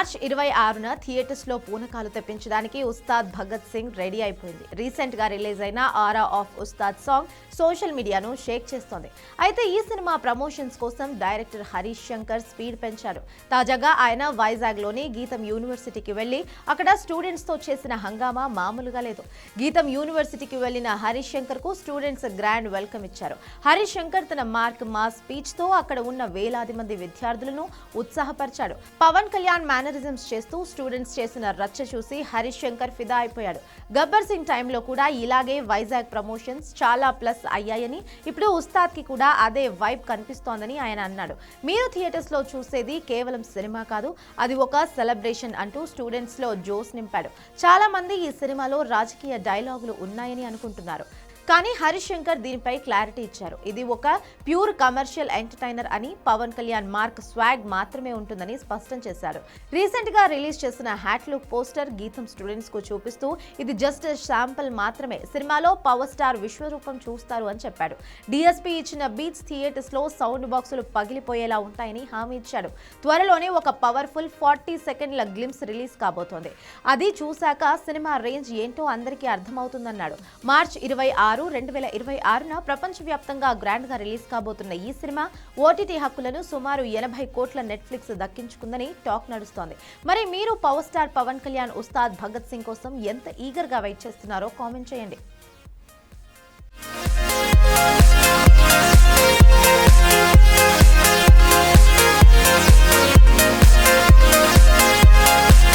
March 26న theatres లో పూనకాలు తెప్పించడానికి Ustaad Bhagat Singh ready అయిపోయింది. Recent గా రిలీజ్ అయిన ఆరా ఆఫ్ ఉస్తాద్ సాంగ్ సోషల్ మీడియాను షేక్ చేస్తోంది. అయితే ఈ సినిమా ప్రమోషన్స్ కోసం డైరెక్టర్ హరీష్ శంకర్ స్పీడ్ పెంచారు. తాజాగా ఆయన వైజాగ్ లోని గీతం యూనివర్సిటీకి వెళ్లి అక్కడ స్టూడెంట్స్ తో చేసిన హంగామా మామూలుగా లేదు. గీతం యూనివర్సిటీకి వెళ్లిన హరీష్ శంకర్ కు స్టూడెంట్స్ గ్రాండ్ వెల్కమ్ ఇచ్చారు. హరీష్ శంకర్ తన మార్క్ మాస్ స్పీచ్ తో అక్కడ ఉన్న వేలాది మంది విద్యార్థులను ఉత్సాహపరిచాడు. పవన్ కళ్యాణ్ మేనరిజమ్స్ చేస్తూ స్టూడెంట్స్ చేసిన రచ్చ చూసి హరీష్ శంకర్ ఫిదా అయిపోయాడు. గబ్బర్ సింగ్ టైంలో కూడా ఇలాగే వైజాగ్ ప్రమోషన్స్ చాలా ప్లస్ అయ్యాయని, ఇప్పుడు ఉస్తాద్ కి కూడా అదే వైబ్ కనిపిస్తోందని ఆయన అన్నాడు. మీరు థియేటర్స్ లో చూసేది కేవలం సినిమా కాదు, అది ఒక సెలబ్రేషన్ అంటూ స్టూడెంట్స్ లో జోస్ నింపాడు. చాలా మంది ఈ సినిమాలో రాజకీయ డైలాగులు ఉన్నాయని అనుకుంటున్నారు. కానీ హరీష్ శంకర్ దీనిపై క్లారిటీ ఇచ్చారు. ఇది ఒక ప్యూర్ కమర్షియల్ ఎంటర్టైనర్ అని, పవన్ కళ్యాణ్ మార్క్ స్వాగ్ మాత్రమే ఉంటుందని స్పష్టం చేశారు. రీసెంట్ గా రిలీజ్ చేసిన హ్యాట్ లుక్ పోస్టర్ గీతం స్టూడెంట్స్ కు చూపిస్తూ ఇది జస్ట్ శాంపుల్ మాత్రమే, సినిమాలో పవర్ స్టార్ విశ్వరూపం చూస్తారు అని చెప్పాడు. డిఎస్పీ ఇచ్చిన బీట్స్ థియేటర్స్ లో సౌండ్ బాక్సులు పగిలిపోయేలా ఉంటాయని హామీ ఇచ్చాడు. త్వరలోనే ఒక పవర్ఫుల్ 40 సెకండ్ల గ్లిమ్స్ రిలీజ్ కాబోతోంది. అది చూశాక సినిమా రేంజ్ ఏంటో అందరికీ అర్థమవుతుందన్నాడు. మార్చ్ 26, 2026న ప్రపంచవ్యాప్తంగా గ్రాండ్ గా రిలీజ్ కాబోతున్న ఈ సినిమా ఓటీటీ హక్కులను సుమారు 80 కోట్ల నెట్ఫ్లిక్స్ దక్కించుకుందని టాక్ నడుస్తోంది. మరి మీరు పవర్ స్టార్ పవన్ కళ్యాణ్ ఉస్తాద్ భగత్ సింగ్ కోసం ఎంత ఈగర్ గా వెయిట్ చేస్తున్నారో కామెంట్ చేయండి.